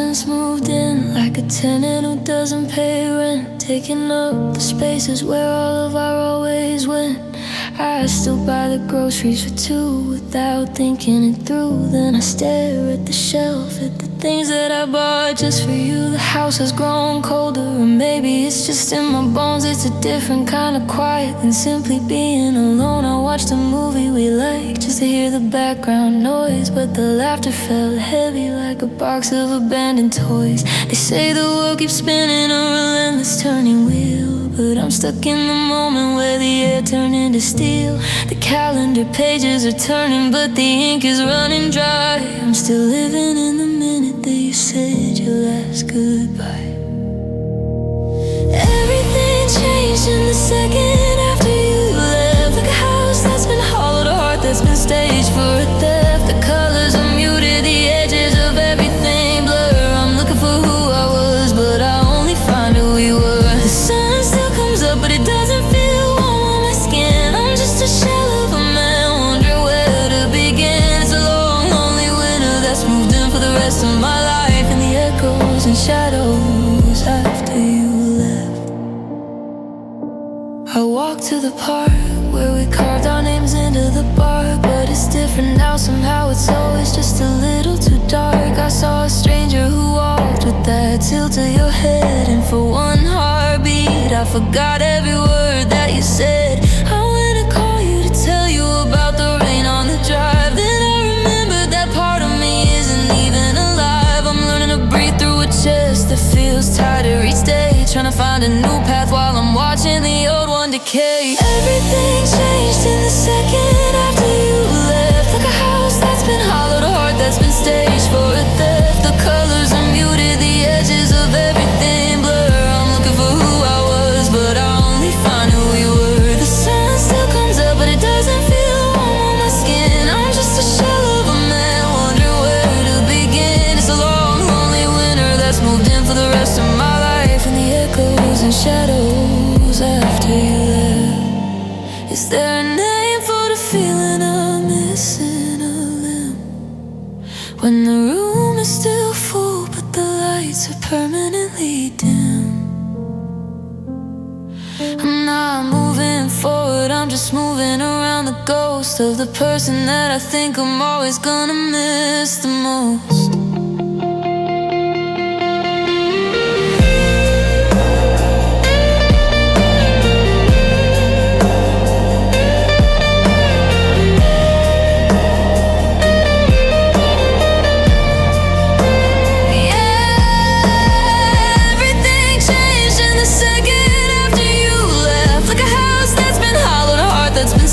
silence moved in like a tenant who doesn't pay rent, taking up the spaces where all of our always went. I still buy the groceries for two without thinking it through. Then I stare at the shelf, at the things that I bought just for you. The house has grown colder, or maybe it's just in my bones. It's a different kind of quiet than simply being alone. I watched a movie we like just to hear the background noise, but the laughter felt heavy like a box of abandoned toys. They say the world keeps spinning, a relentless turning wheel, but I'm stuck in the moment where the air turned into steel. The calendar pages are turning, but the ink is running dry. I'm still living in the minute that you said your last goodbye. Everything changed in the second after you left, like a house that's been hollowed, a heart that's been staged for a theft. The colors are muted, the edges of everything blur. I'm looking for who I was, but I only find who we were. The sun still comes up, but it doesn't feel warm on my skin. I'm just a shell of a man, wondering where to begin. It's a long, lonely winter that's moved in for the rest of my life, and the echoes and shadows after you left. I walked to the park where we carved our names into the bark, but it's different now somehow. It's always just a little too dark. I saw a stranger who walked with that tilt of your head, and for one heartbeat I forgot every word that you said. I went to call you to tell you about the rain on the drive, then I remembered that part of me isn't even alive. I'm learning to breathe through a chest that feels tighter each day, trying to find a new path while I'm watching the old one decay. Everything changed in the second after you left, like a house that's been hollowed, a heart that's been staged for a theft. The colors are muted, the edges of everything blur. I'm looking for who I was, but I only find who we were. The sun still comes up, but it doesn't feel warm on my skin. I'm just a shell of a man, wondering where to begin. It's a long, lonely winter that's moved in for the rest of my life, and the echoes and shadows after you left. Is there a name for the feeling of missing a limb, when the room is still full but the lights are permanently dim? I'm not moving forward, I'm just moving around the ghost of the person that I think I'm always gonna miss the most.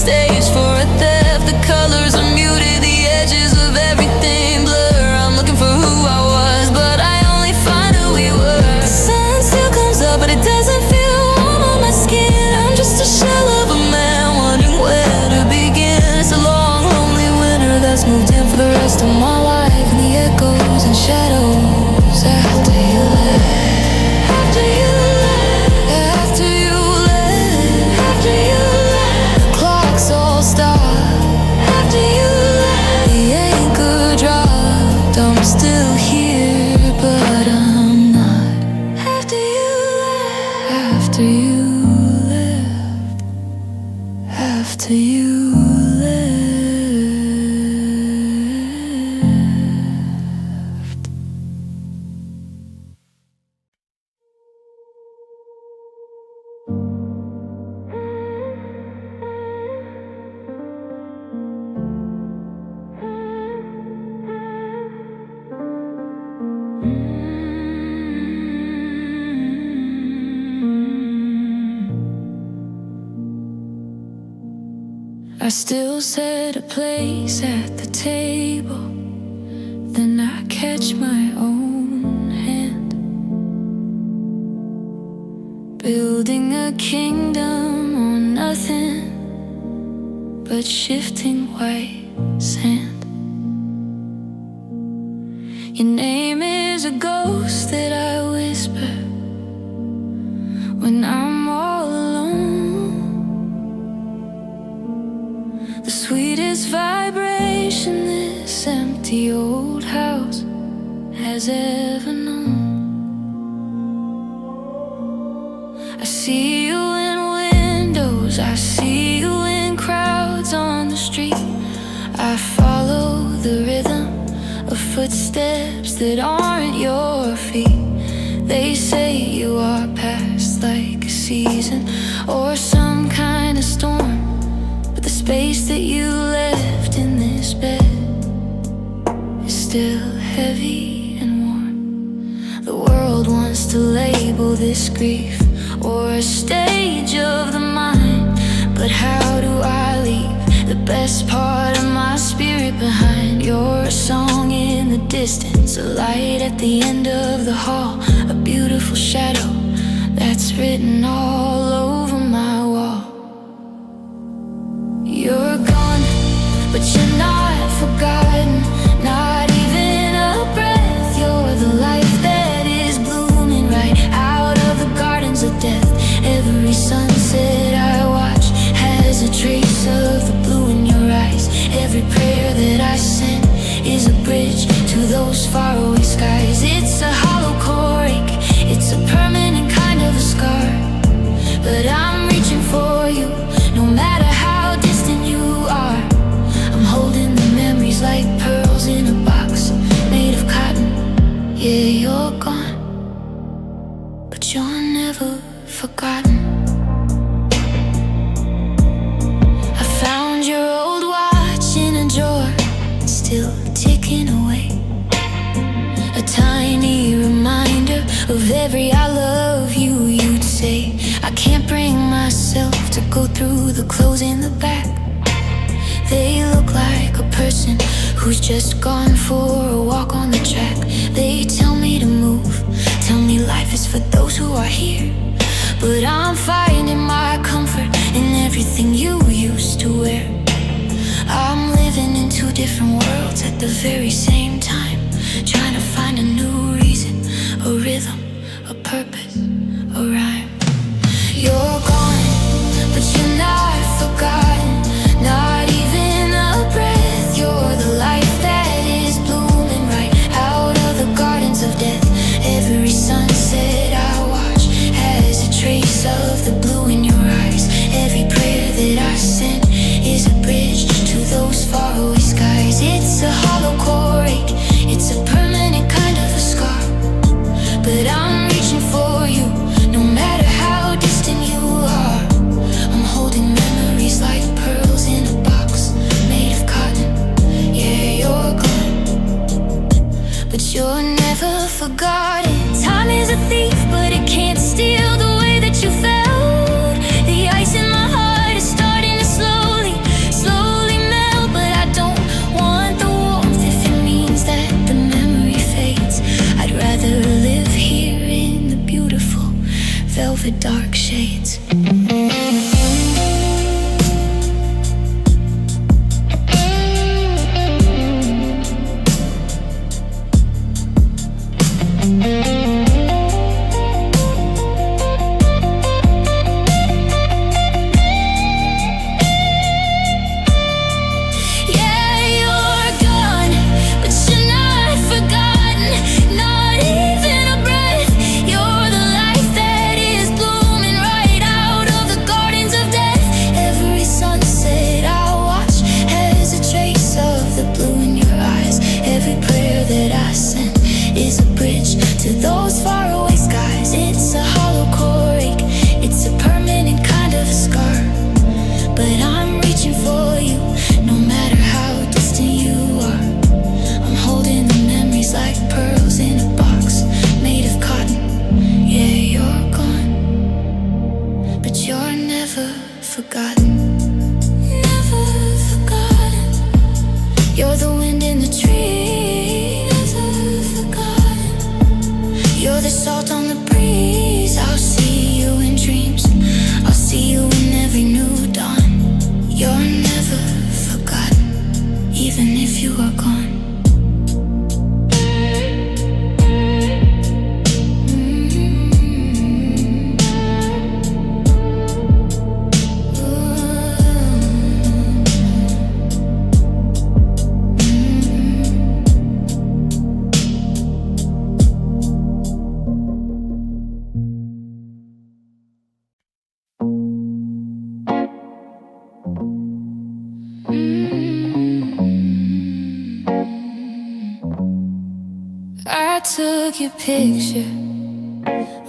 Stage for a theft, the colors are muted, the edges of everything blur. I'm looking for who I was, but I only find who we were. The sun still comes up, but it doesn't feel warm on my skin. I'm just a shell of a man, wondering where to begin. It's a long, lonely winter that's moved in for the rest of my life, and the echoes and shadows after you left. After you left, after you left, after you all stop after you left. The anchor dropped, I'm still here, but I'm not. After you left, after you left, after you left. I still set a place at the table, then I catch my own hand, building a kingdom on nothing but shifting white sand. Your name is a ghost that I whisper when I'm all alone. The sweetest vibration this empty old house has has ever known. I see you in windows, I see you in crowds on the street. I follow the rhythm of footsteps that aren't your feet. They say you are past like a season or some kind of storm, but the space that you left in this bed is still heavy and warm. The world wants to label this grief or a stage of the mind, but how do I leave the best part of my spirit behind? You're a song in the distance, a light at the end of the hall, a beautiful shadow that's written all over my wall. You're gone, but you're not forgotten, not even a breath. You're the life that is blooming right out of the gardens of death. Every sunset I watch has a trace of the blue in your eyes. Every prayer that I send is a bridge to those faraway skies. It's a hollow core ache, it's a permanent kind of a scar, but I'm reaching for you, no matter how distant you are. I'm holding the memories like pearls in a box made of cotton. Yeah, you're gone, but you're never forgotten. I found your old watch in a drawer, still ticking away, a tiny reminder of every I love you you'd say. I can't bring myself to go through the clothes in the back. They look like a person who's just gone for a walk on the track. They tell me to move, tell me life is for those who are here, but I'm finding my comfort in everything you used to wear. I'm living in two different worlds at the very same time, trying to find a new reason, a rhythm, a purpose, a rhyme. You're gone, but you're not forgotten, not even a breath. You're the life that is blooming right out of the gardens of death. Every sunset I watch has a trace of the blue in your eyes. Every prayer that I send is a bridge to those faraway skies. It's a hollow core ache, it's a permanent kind of a scar, but I'm reaching for you, no matter how distant you are. I'm holding memories like pearls in a box made of cotton. Yeah, you're gone, but you're never forgotten. Time is a thief, but it can't steal the way that you felt. The ice in my heart is starting to slowly, slowly melt, but I don't want the warmth if it means that the memory fades. I'd rather live here in the beautiful velvet dark shades. like your picture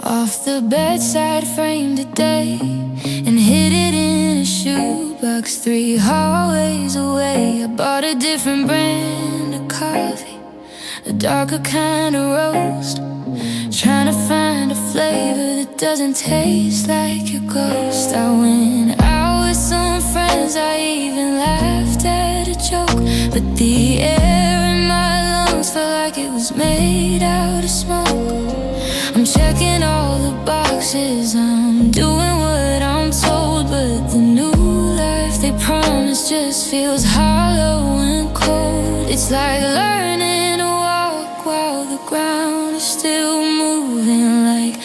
off the bedside frame today and hid it in a shoebox 3 hallways away. I bought a different brand of coffee, a darker kind of roast, trying to find a flavor that doesn't taste like your ghost. I went out with some friends, I even laughed at a joke, but the air in my lungs felt like it was made out of smoke. I'm checking all the boxes, I'm doing what I'm told, but the new life they promise just feels hollow and cold. It's like learning to walk while the ground is still moving, like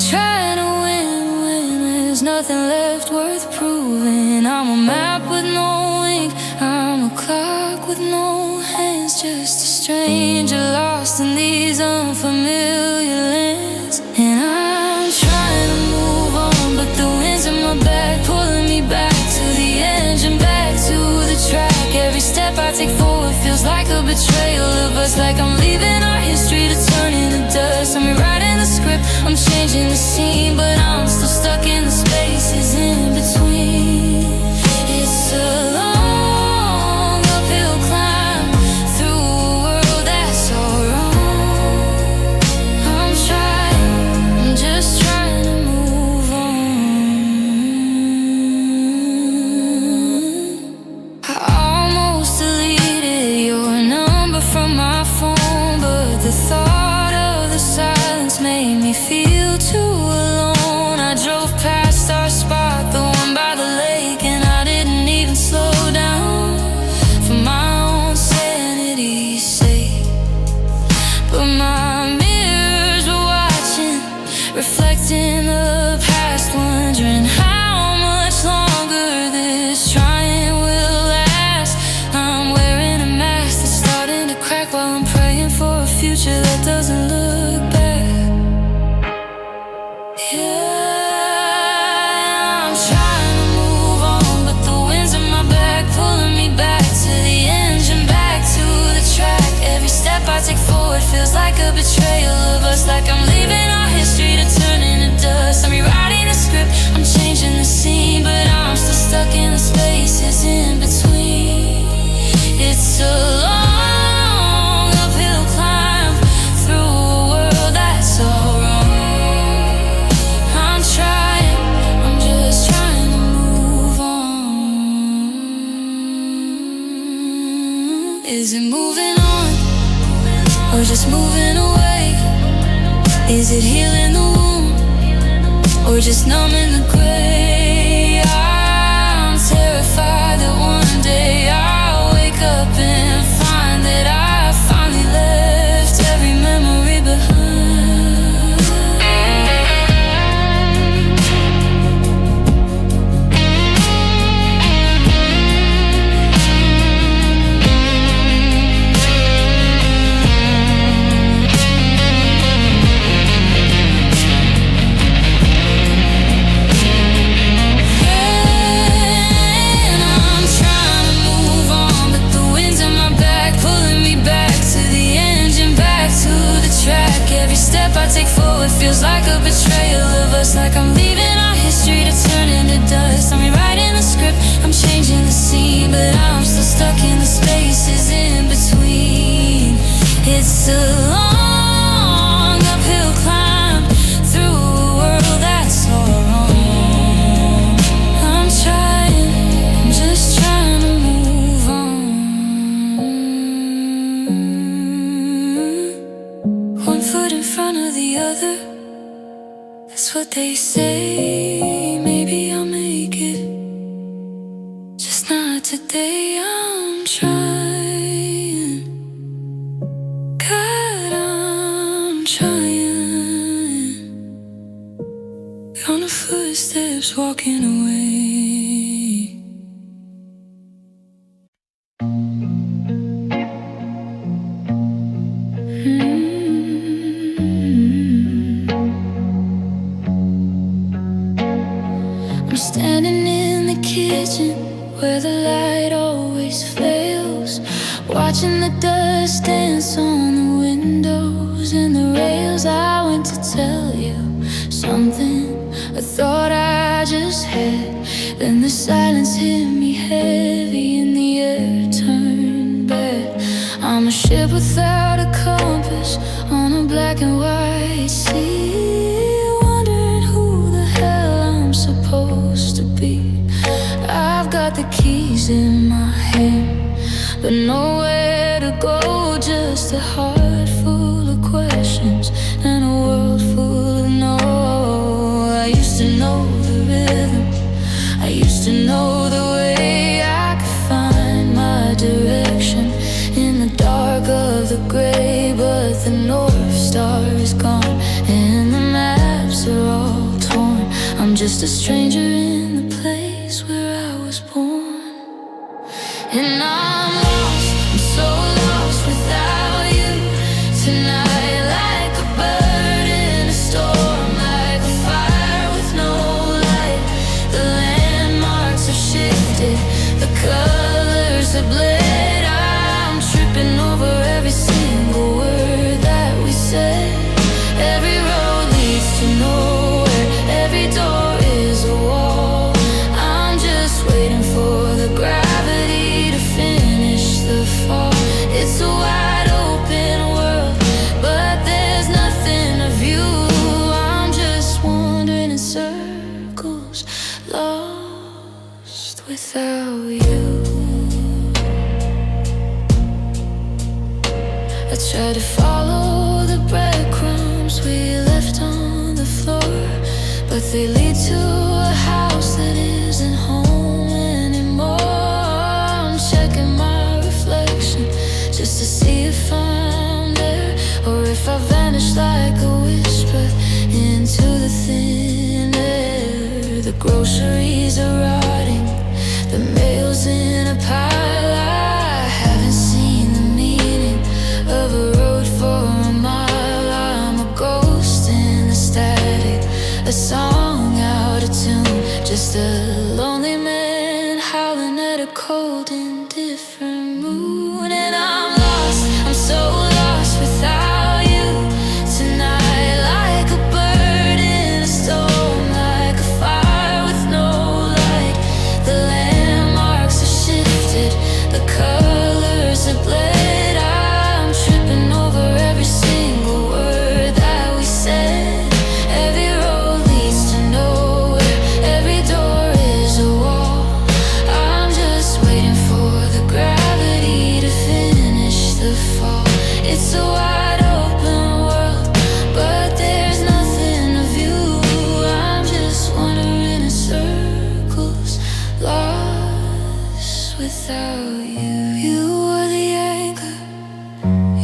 trying to win when there's nothing left worth proving. I'm a map with no ink, I'm a clock with no hands, just a stranger lost in these unfamiliar lands. And I'm trying to move on, but the wind's in my back, pulling me back to the engine, back to the track. Every step I take forward feels like a betrayal of us, like I'm leaving our history to turn into dust. I'm rewriting the script, I'm changing the scene, but I'm still stuck in the spaces in between. It's a long uphill climb through a world that's all wrong. I'm just trying to move on. I almost deleted your number from my phone, but the thought of the silence made me feel too alone. I drove past our spot, the one by the lake, and I didn't even slow down for my own sanity's sake. But my mirrors were watching, reflecting the past, wondering how much longer this trying will last. I'm wearing a mask that's starting to crack while I'm praying for a future that doesn't look back. Yeah, I'm trying to move on, but the wind's in my back, pulling me back to the engine, back to the track. Every step I take forward feels like a betrayal of us, like I'm leaving our history to turn into dust. I'm rewriting the script, I'm changing the scene, but I'm still stuck in the spaces in between. It's a long uphill climb through a world that's all wrong. I'm just trying to move on. Is it moving on, or just moving away? Is it healing the wound, or just numbing the gray? I'm terrified that one day I'll wake up and find that I finally left every memory behind. Every step I take forward feels like a betrayal of us, like I'm leaving our history to turn into dust. I'm rewriting the script, I'm changing the scene, but I'm still stuck in the spaces in between. It's a long uphill climb through a world that's all wrong. I'm just trying to move on. One foot in front of the other, that's what they say. Maybe I'll make it, just not today. I'm trying, God, I'm trying. Count the footsteps walking away. I'm standing in the kitchen where the light always fails, watching the dust dance on the windows and the rails silence hit me heavy and the air turned bad. I'm a ship without a compass on a black and white sea, wondering who the hell I'm supposed to be. I've got the keys in my hand, but nowhere to go, just a heart full of questions and a world full of no. I used to know the rhythm, I used to know the way I could find my direction in the dark of the gray. But the North Star is gone and the maps are all torn. I'm just a stranger in the place where I was born. And I'm lost, I'm so lost without you tonight. Like a bird in a storm, like a fire with no light. The landmarks have shifted, the colors have bled. I'm tripping over every single word that we said. Every road leads to nowhere, every door is a wall. I'm just waiting for the gravity to finish the fall. It's a wide open world, but there's nothing of you. I'm just wandering in circles, lost without you. I try to follow the breadcrumbs we left on the floor, but they lead to a house that isn't home anymore. I'm checking my reflection just to see if I'm there, or if I vanished like a whisper into the thin air. The groceries are rotting, the mail's in a pile. I haven't seen the meaning of a road for a mile. I'm a ghost in the static, a song out of tune, just a lonely man howling at a cold, indifferent moon. And I'm lost, I'm so lost without you tonight. Like a bird in a storm, like a fire with no light. The landmarks have shifted, the colors have bled. I'm tripping over every single word that we said. Every road leads to nowhere, every door is a wall. I'm just waiting for the gravity to finish the fall. It's a wide open world, but there's nothing of you. I'm just wandering in circles, lost without you. You were the anchor,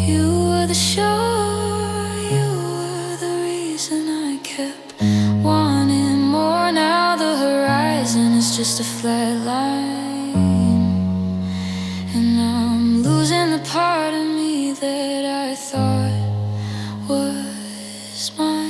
you were the shore, you were the reason I kept wanting more. Now the horizon is just a flat line, and I'm losing the part of me that I thought was mine.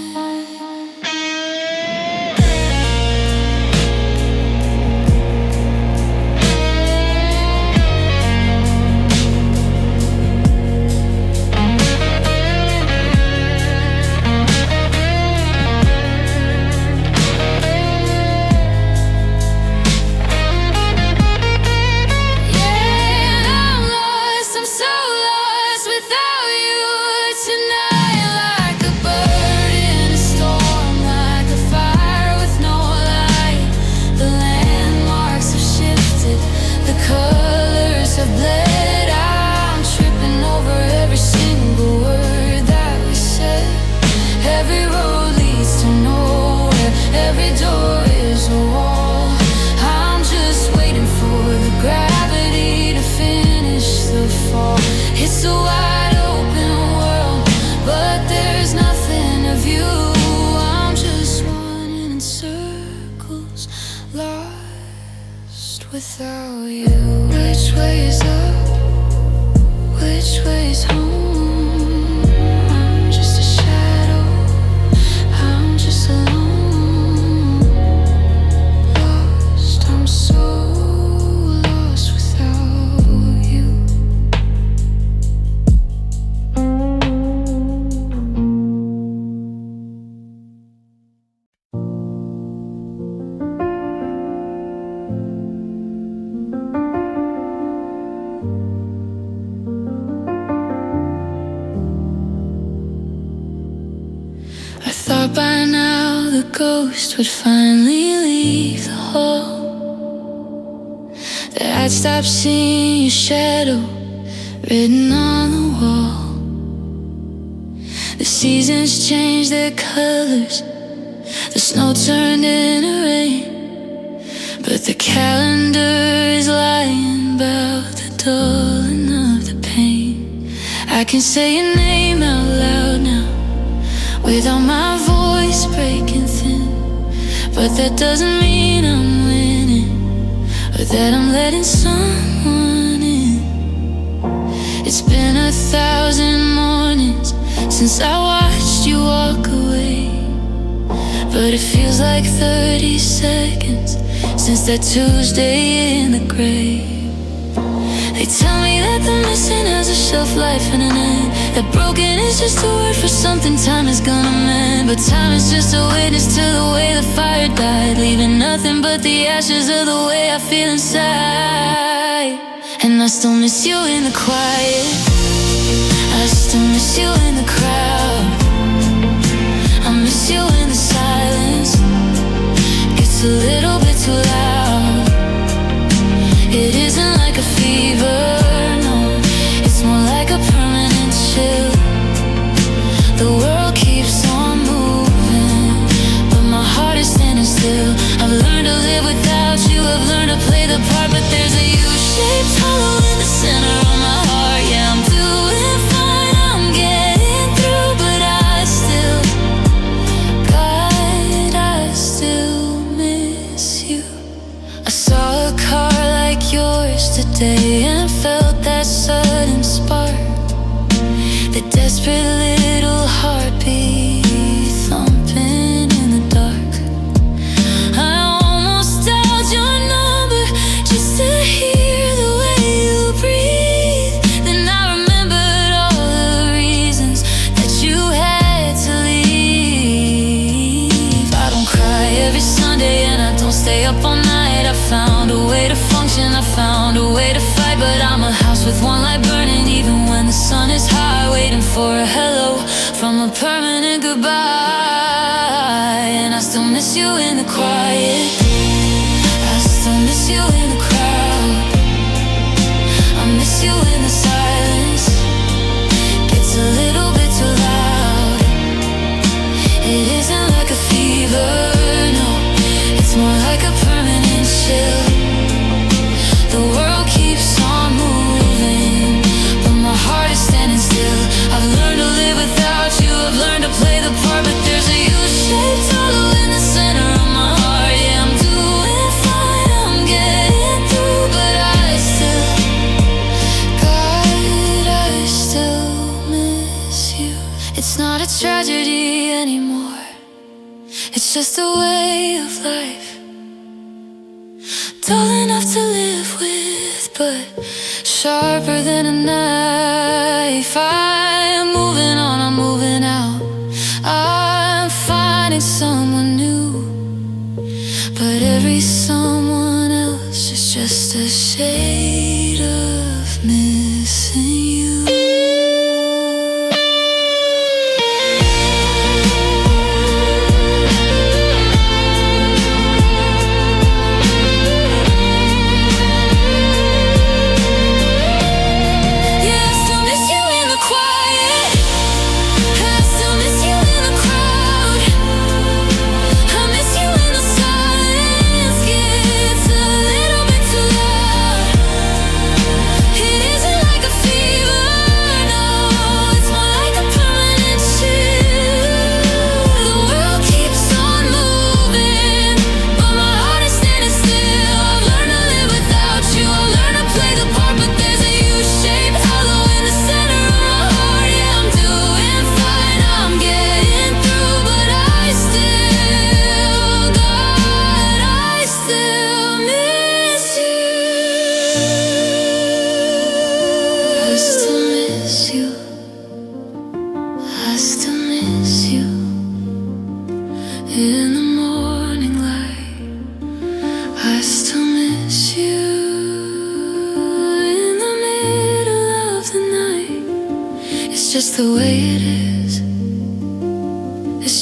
It's a wide open world, but there's nothing of you. I'm just running in circles, lost without you. Which way is up? Which way is home? I'm just a shadow, I'm just alone. Lost, I'm so lost without you. Thought by now the ghost would finally leave the hall, that I'd stop seeing your shadow written on the wall. The seasons changed their colors, the snow turned into rain, but the calendar is lying about the dulling of the pain. I can say your name out loud now, without my voice breaking thin, but that doesn't mean I'm winning, or that I'm letting someone in. It's been 1,000 mornings since I watched you walk away, but it feels like 30 seconds since that Tuesday in the grave. They tell me that the missing has a shelf life and an end, that broken is just a word for something time is gonna mend. But time is just a witness to the way the fire died, leaving nothing but the ashes of the way I feel inside. And I still miss you in the quiet, I still miss you in the crowd, I miss you in the silence, gets a little bit too loud. It isn't like a fever, no, it's more like a permanent chill. The world keeps on moving, but my heart is standing still. I've learned to live without you, I've learned to play the part, but there's a U-shaped hollow in the center of my heart. Yeah, I'm doing fine, I'm getting through, but I still, God, I still miss you. I saw a car like yours today and felt that sudden spark, the desperate little heartbeat thumping in the dark. I almost dialed your number just to hear the way you breathe. Then I remembered all the reasons that you had to leave. I don't cry every Sunday and I don't stay up all night. I found a way to function, I found a way to fight, but I'm a house with one light burning even when the sun is high, waiting for a hello from a permanent goodbye. And I still miss you in the quiet, I still miss you in the crowd, I miss you in the silence, gets a little bit too loud. It isn't like a fever, no, it's more like a permanent chill. The world keeps on moving, but my heart is standing still. I've learned to live without you, I've learned to play the part, but there's a U-shaped hollow in the center of my heart. Yeah, I'm doing fine, I'm getting through, but I still, God, I still miss you. It's not a tragedy anymore, it's just a way of life, dull enough to live with, but sharper than a knife. I'm moving on, I'm moving out, I'm finding someone new, but every someone else is just a shade of missing you.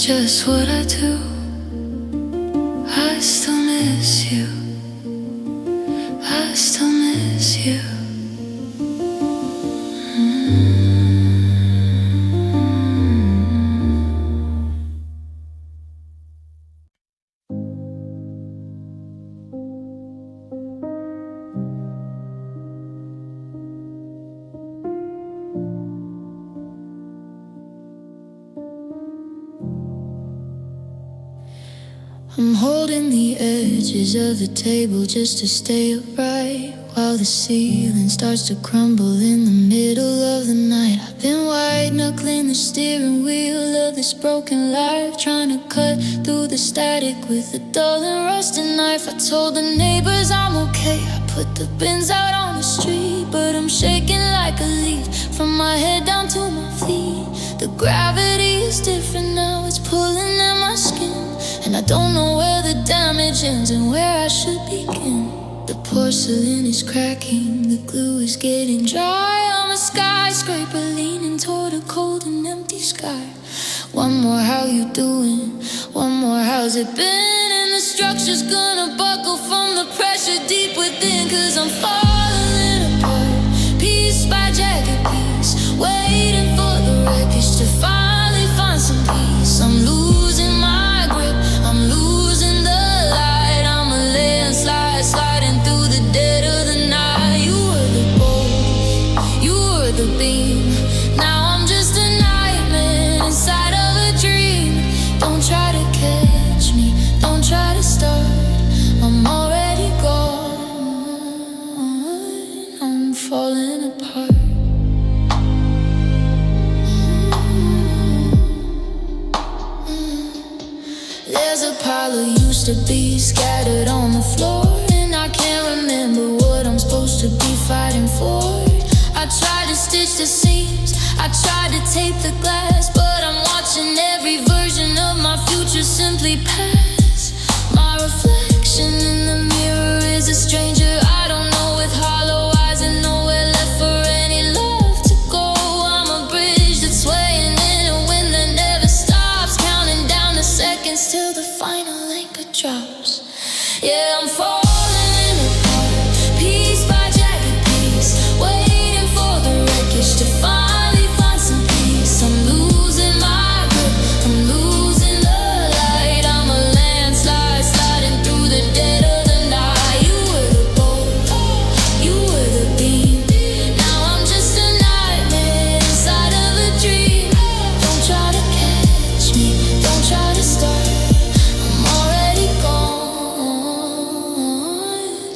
just what I do. I still miss you. I still miss you. I'm holding the edges of the table just to stay upright, while the ceiling starts to crumble in the middle of the night. I've been white-knuckling the steering wheel of this broken life, trying to cut through the static with a dull and rusted knife. I told the neighbors I'm okay, I put the bins out on the street, but I'm shaking like a leaf from my head down to my feet. The gravity is different now, it's pulling at my skin, and I don't know where the damage ends and where I should begin. The porcelain is cracking, the glue is getting dry. I'm a skyscraper leaning toward a cold and empty sky. One more, how you doing? One more, how's it been? And the structure's gonna buckle from the pressure deep within, 'cause I'm falling apart, piece by jagged piece, waiting for the wreckage to finally find some peace. I'm losing my grip, I'm losing the light. I'm a landslide sliding through the dead of the night. You were the bolt, you were the beam. Now I'm just a nightmare inside of a dream. Don't try to catch me, don't try to start. I'm already gone, I'm falling apart. There's a pile of used to be scattered on the floor, and I can't remember what I'm supposed to be fighting for. I tried to stitch the seams, I tried to tape the glass, but I'm watching every version of my future simply pass. My reflection in the mirror is a stranger I don't know, with hollow eyes and nowhere left for any love to go. I'm a bridge that's swaying in a wind that never stops, counting down the seconds till the final anchor drops. Yeah, I'm falling apart, piece by jagged piece, waiting for the wreckage to finally find some peace. I'm losing my grip, I'm losing the light. I'm a landslide sliding through the dead of the night. You were the bolt, you were the beam. Now I'm just a nightmare inside of a dream. Don't try to catch me, don't try to start. I'm already gone,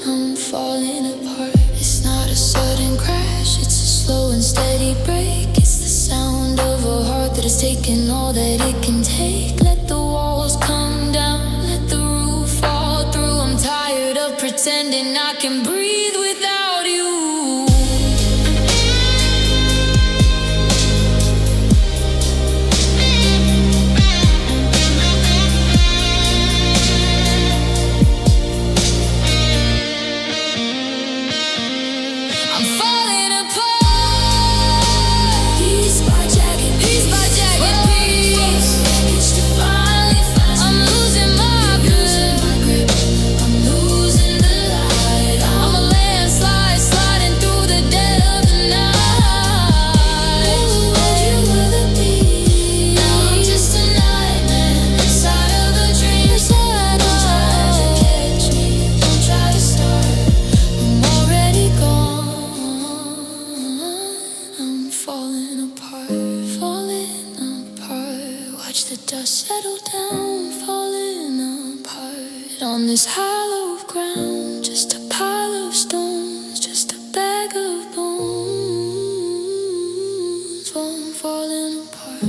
I'm falling apart. It's not a sudden crash, it's a slow and steady break. It's the sound of a heart that has taken all that it can take. Let the walls come down, let the roof fall through. I'm tired of pretending I can breathe without you. I'm falling apart, piece by jagged piece, wreckage to finally find. I'm losing my grip, I'm losing the light. I'm a landslide sliding through the dead of the night. You were the beat, now I'm just a nightmare inside of a dream. Don't try to catch me, don't try to start. I'm already gone, I'm falling apart, falling apart. Watch the dust settle down, falling apart. On this hollow ground, just a pile of stones, just a bag of bones. I'm falling apart.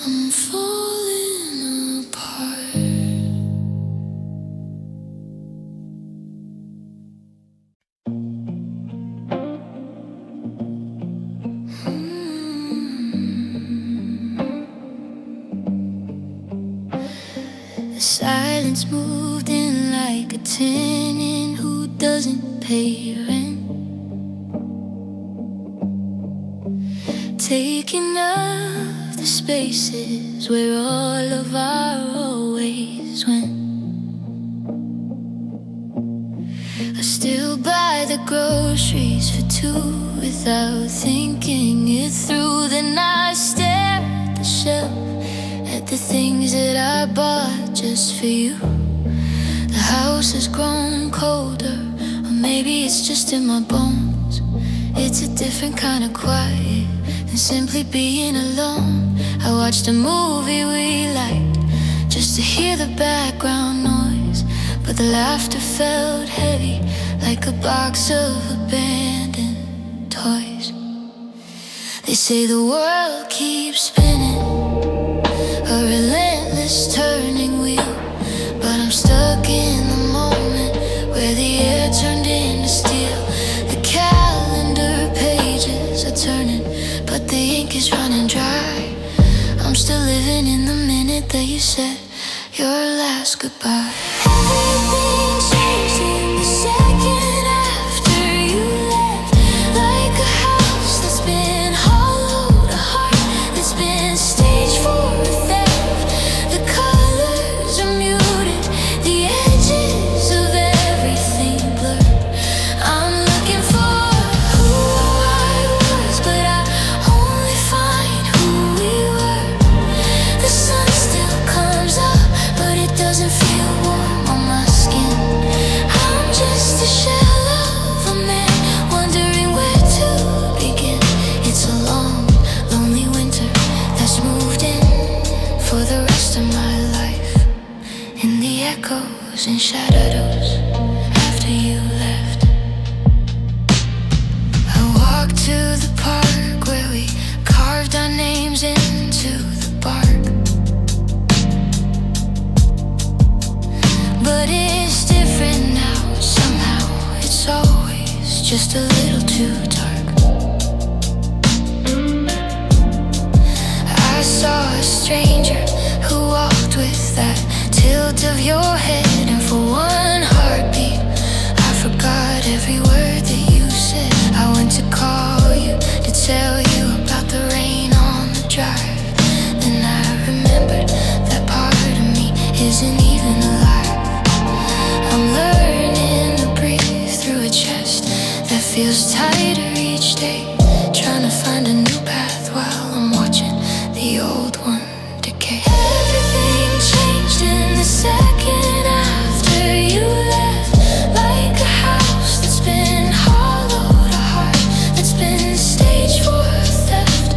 I'm falling apart. parents moved in like a tenant who doesn't pay rent, taking up the spaces where all of our always went. I still buy the groceries for two without thinking it through. Then I stare at the shelf, at the things that I bought just for you. The house has grown colder, or maybe it's just in my bones. It's a different kind of quiet than simply being alone. I watched a movie we liked just to hear the background noise, but the laughter felt heavy like a box of abandoned toys. They say the world keeps spinning, a relentless turning wheel, but I'm stuck in the moment where the air turned into steel. The calendar pages are turning, but the ink is running dry. I'm still living in the minute that you said your last goodbye. Everything changed in the second after you left, like a house that's been hollowed, a heart that's been staged for a theft. The colors are muted, the edges of everything blurred. I'm looking for who I was, but I only find who we were. The sun still comes up, but it doesn't feel warm on my skin. I'm just a shell of a man, wondering where to begin. It's a long, lonely winter that's moved in for the rest of my life, in the echoes and shadows after you left. I walked to the park where we carved our names into the bark, but it's different now. Somehow it's always just a little too dark. I saw a stranger who walked with that tilt of your head, and for one heartbeat I forgot every word that you said. I went to call you to tell you about the rain on the drive. Then I remembered that part of me isn't even alive. I'm learning to breathe through a chest that feels tighter each day, trying to find a new path while I'm watching the old one decay. Everything changed in the second after you left, like a house that's been hollowed, a heart that's been staged for theft.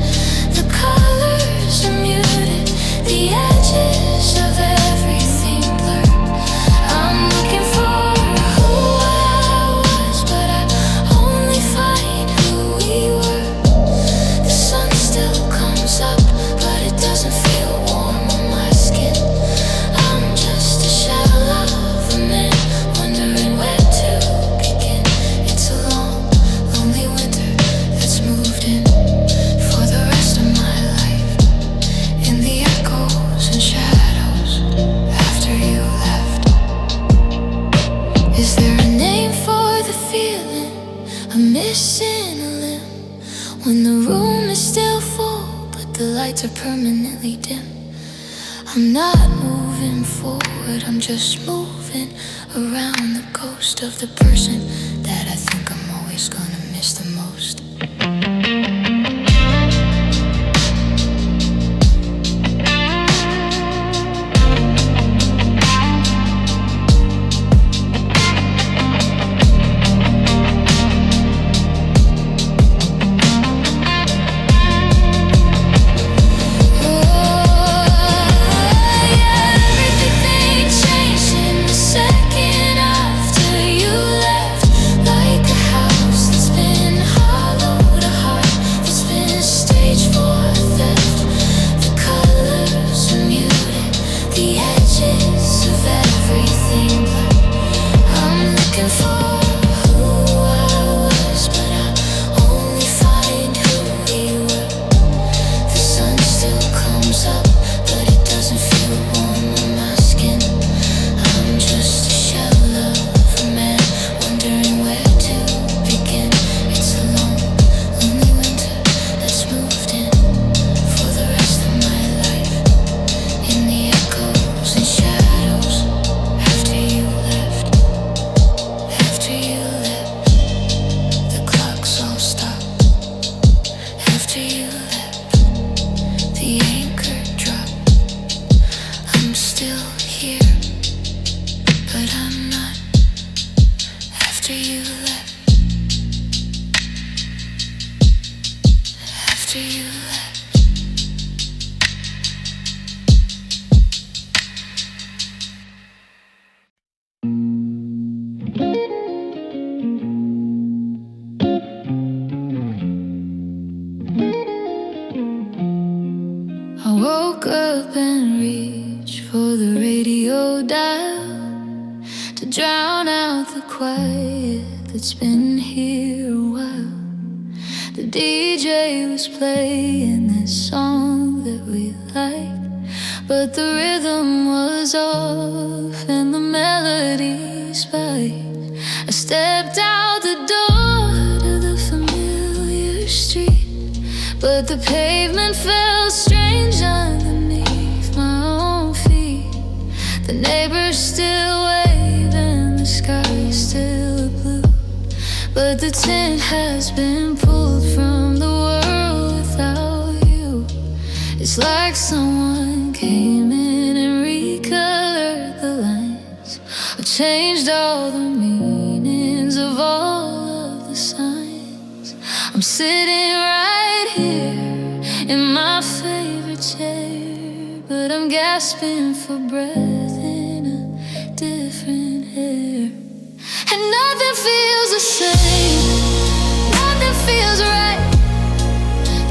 The colors are muted, the edges of everything blurred. I'm looking for who I was, but I only find who we were. The sun still comes up, but it doesn't feel warm on my skin. I'm just a shell of a man, wondering where to begin. It's a long, lonely winter that's moved in for the rest of my life, in the echoes and shadows after you left. Is there a name for the feeling of missing a limb, when the room is still full but the lights are permanently dim? I'm not moving forward, I'm just moving around the ghost of the person that I think I'm always gonna miss the most. Everything changed in the second after you left, like a house that's After you left, after you left. I woke up and reached for the radio dial to drown out the quiet that's been here a while. The DJ was playing this song that we liked, but the rhythm was off and the melody spiked. I stepped out the door to the familiar street, but the pavement felt strange underneath my own feet. The neighbors still wave and the sky's still blue, but the tent has been pulled from the world without you. It's like someone came in and recolored the lines, or changed all the meanings of all of the signs. I'm sitting right here in my favorite chair, but I'm gasping for breath in a different air. And nothing feels the same, nothing feels right.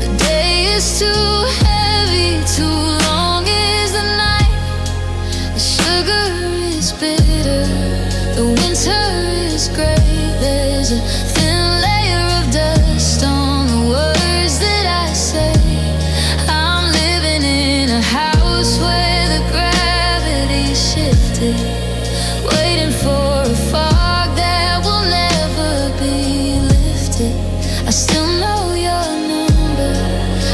The day is too heavy, too long is the night. The sugar is bitter, the winter is gray. There's a thin layer of dust on the words that I say. I'm living in a house where the gravity shifted, waiting for a fog that will never be lifted. I still know your number,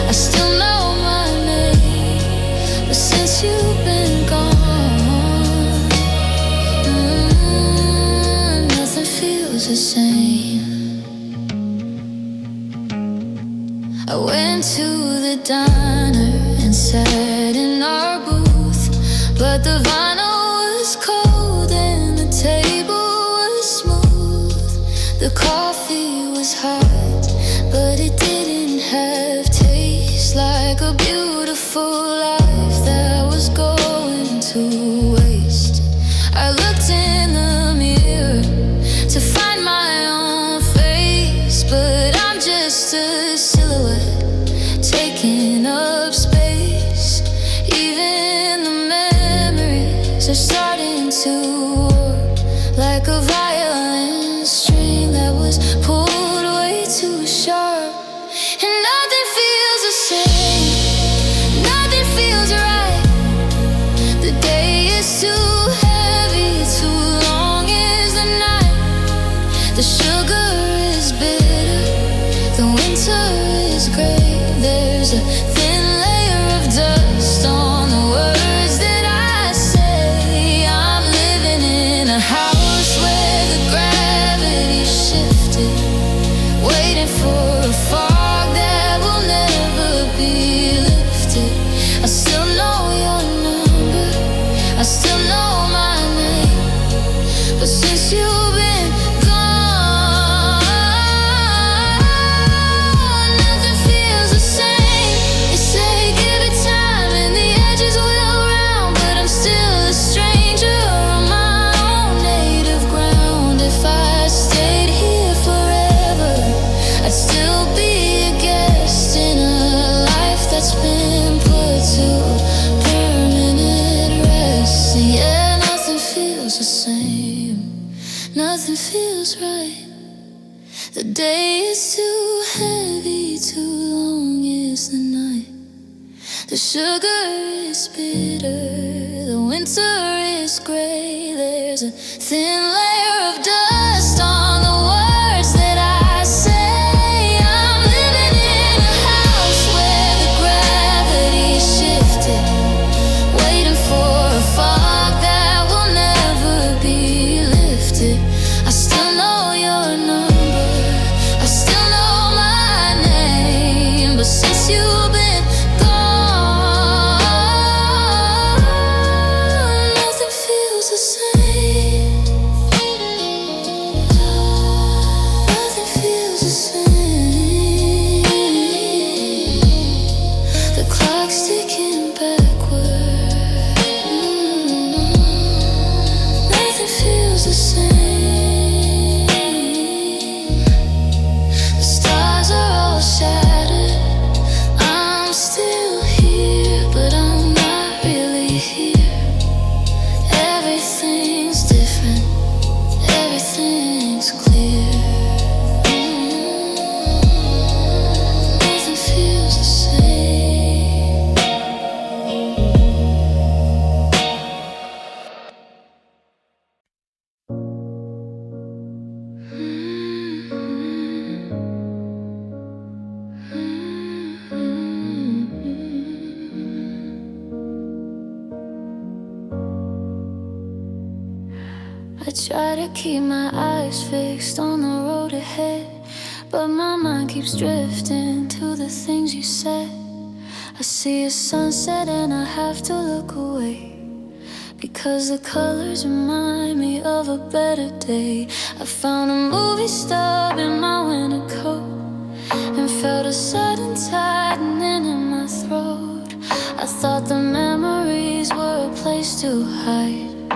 I still know my name, but since you've been gone, nothing feels the same. I went to the diner and sat in our booth, but the vinyl was cold and the table was smooth. The coffee was hot, but it didn't have taste, like a beautiful life that was going to waste. I looked in the mirror to find my own face, but I'm just a silhouette taking up space. Even the memories are starting to warp, like a violin string that was pulled way too sharp. And nothing feels the same, nothing feels right. The day is too heavy, too long is the night. The sugar is bitter, the winter is gray. There's a thin layer of dust on the words that I say. I'm living in a house where the gravity shifted, waiting for a fog that will never be lifted. I still know your number, I still know my name, but since you've been gone, nothing feels the same. They say give it time and the edges will round, but I'm still a stranger on my own native ground. If I stayed here forever, I'd still be a guest in a life that's been put to permanent rest. And yeah, nothing feels the same, nothing feels right. The day is too heavy, too long is the night. The sugar is bitter, the winter is gray. There's a thin layer of dust on the words that I say. I'm living in a house where the gravity shifted, waiting for a fog that will never be lifted. I still know your number, I still know my name, but since you've been gone, nothing feels the same. I try to keep my eyes fixed on the road ahead, but my mind keeps drifting to the things you said. I see a sunset and I have to look away, because the colors remind me of a better day. I found a movie stub in my winter coat and felt a sudden tightening in my throat. I thought the memories were a place to hide,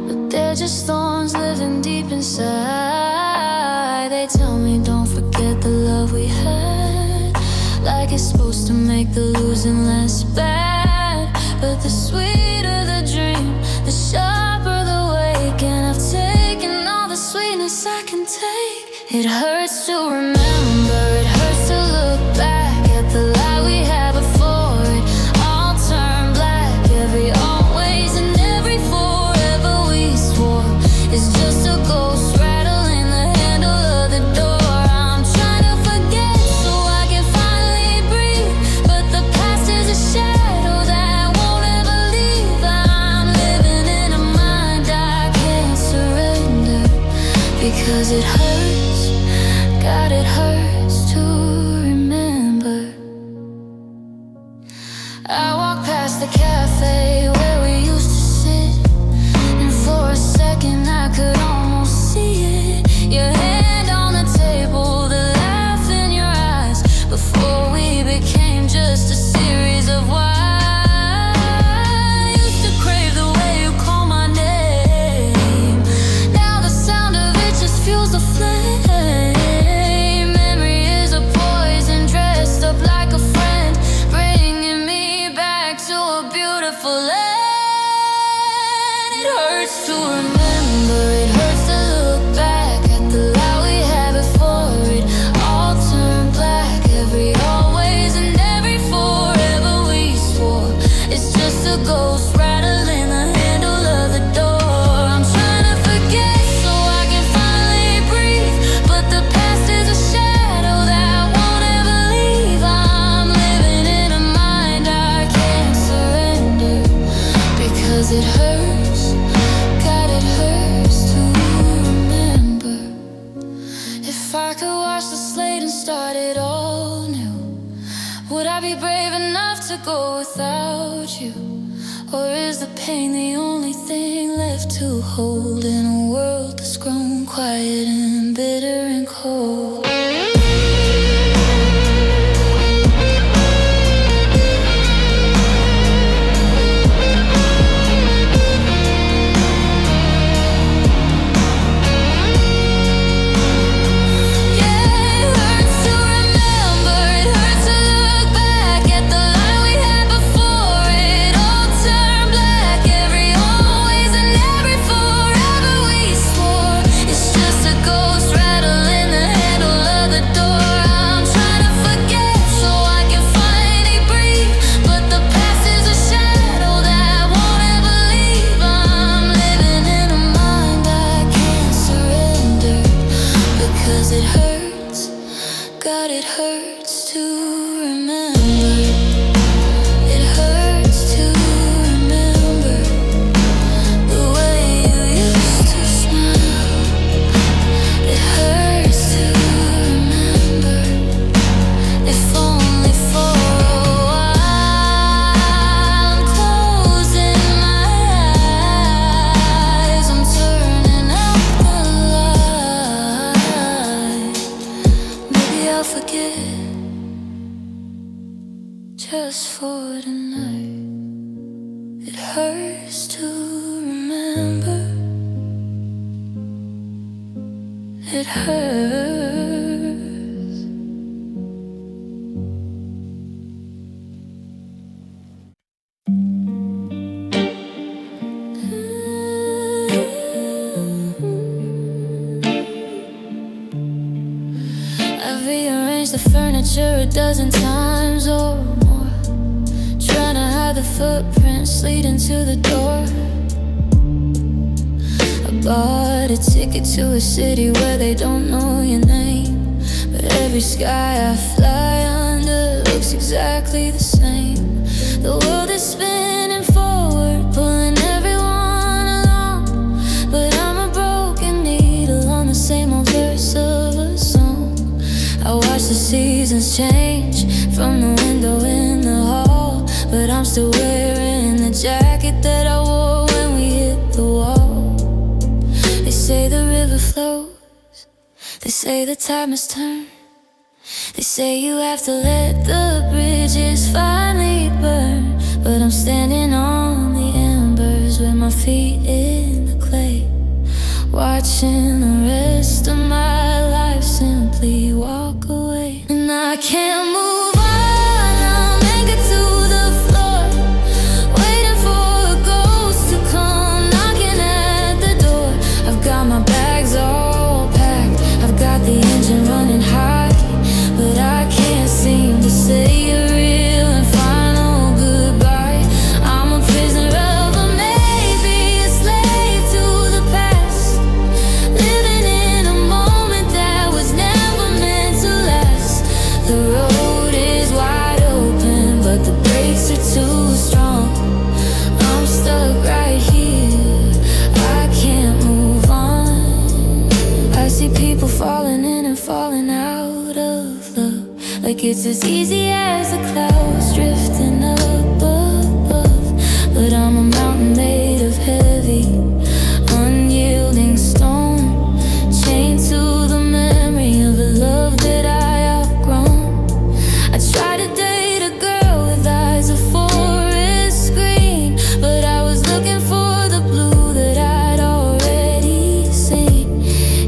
but they're just thorns living deep inside. They tell me don't forget the love we had, like it's supposed to make the losing less bad. But the sweeter the dream, the sharper the wake, and I've taken all the sweetness I can take. It hurts to remember, it hurts to look back at the lie we had before it all turned black. Every always and every forever we swore is just a ghost rattling the handle of the door. I'm trying to forget so I can finally breathe, but the past is a shadow that won't ever leave. I'm living in a mind I can't surrender, because it hurts, God, it hurts to remember. I walk past the cafe where we used to sit, and for a second I could almost see it. Your hand on the table, the laugh in your eyes, before we became just a series of whys. I used to crave the way you call my name. Now the sound of it just fuels the flame. Memory is a poison dressed up like a friend, bringing me back to a beautiful land. It hurts to remember, it hurts to look back at the lie we had before it all turned black. Every always and every forever we swore it's just a ghost rattling the handle of the door. I'm trying to forget so I can finally breathe, but the past is a shadow that won't ever leave. I'm living in a mind I can't surrender, because it hurts, God, it hurts to remember. If I could wash the slate and start it all new, would I be brave enough to go without you? Or is the pain the only thing left to hold in a world that's grown quiet and bitter and cold? God, it hurts to remember. It hurts to remember the way you used to smile. It hurts to remember, if only for a while. I'm closing my eyes, I'm turning out the light. Maybe I'll forget just for tonight. It hurts to remember. It hurts. I've rearranged the furniture a dozen times or more, trying to hide the footprints leading to the door. I bought a ticket to a city where they don't know your name, but every sky I fly under looks exactly the same. The world is spinning forward, pulling everyone along, but I'm a seasons change from the window in the hall, but I'm still wearing the jacket that I wore when we hit the wall. They say the river flows, they say the tide must turn, they say you have to let the bridges finally burn. But I'm standing on the embers with my feet in the clay, watching the rest of my life simply walk away. And I can't move on, I'm anchored to the floor, waiting for a ghost to come knocking at the door. I've got my bags all packed, I've got the engine running high, but I can't seem to say a real and final goodbye. I'm a prisoner of a maybe, a slave to the past, living in a moment that was never meant to last. The road is wide open, but the brakes are too strong. I'm stuck right here, I can't move on. I see people falling in and falling out of love, like it's as easy as the clouds drifting up above. But I'm a mountain made of heavy, unyielding stone, chained to the memory of a love that I outgrown. I tried to date a girl with eyes of forest green, but I was looking for the blue that I'd already seen.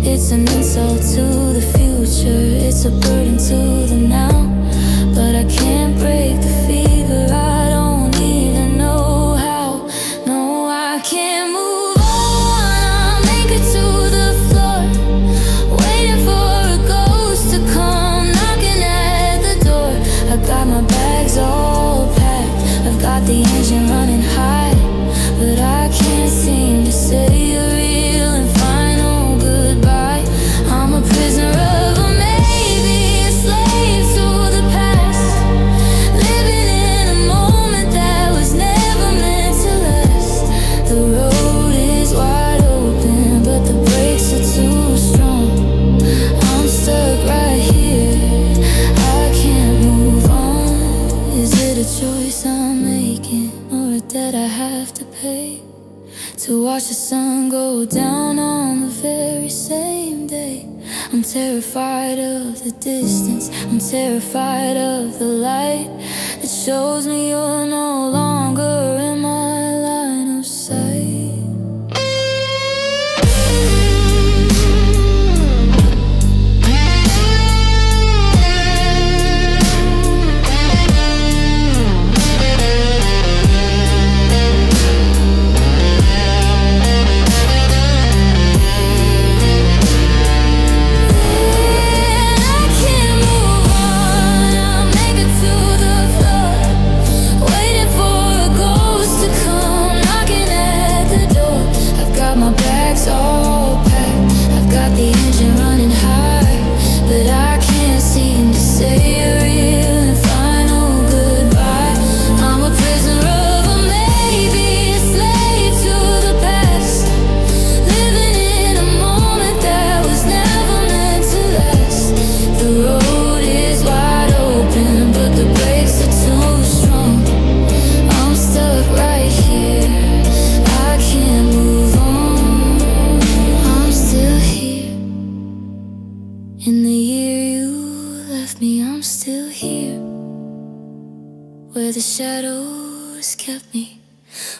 It's an insult to the future, it's a burden to the now, but I can't break the fever, I don't even know how. No, I can't move on, I'm anchored to the floor, waiting for a ghost to come knocking at the door. I've got my bags all packed, I've got the engine running high, but I can't seem to say a real and final goodbye. I'm a prisoner of a maybe, a slave to the past, living in a moment that was never meant to last. The road is wide open, but the brakes are too strong. I'm stuck right here, I can't move on. Is it a choice I'm making, or a debt I have to pay, to watch the sun go down on the very same day? I'm terrified of the distance, I'm terrified of the light that shows me you're no longer in my line of sight. In the year you left me, I'm still here, where the shadows kept me.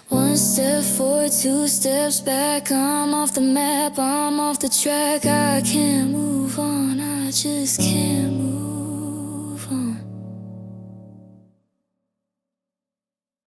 One step forward, two steps back, I'm off the map, I'm off the track. I can't move on, I just can't move on.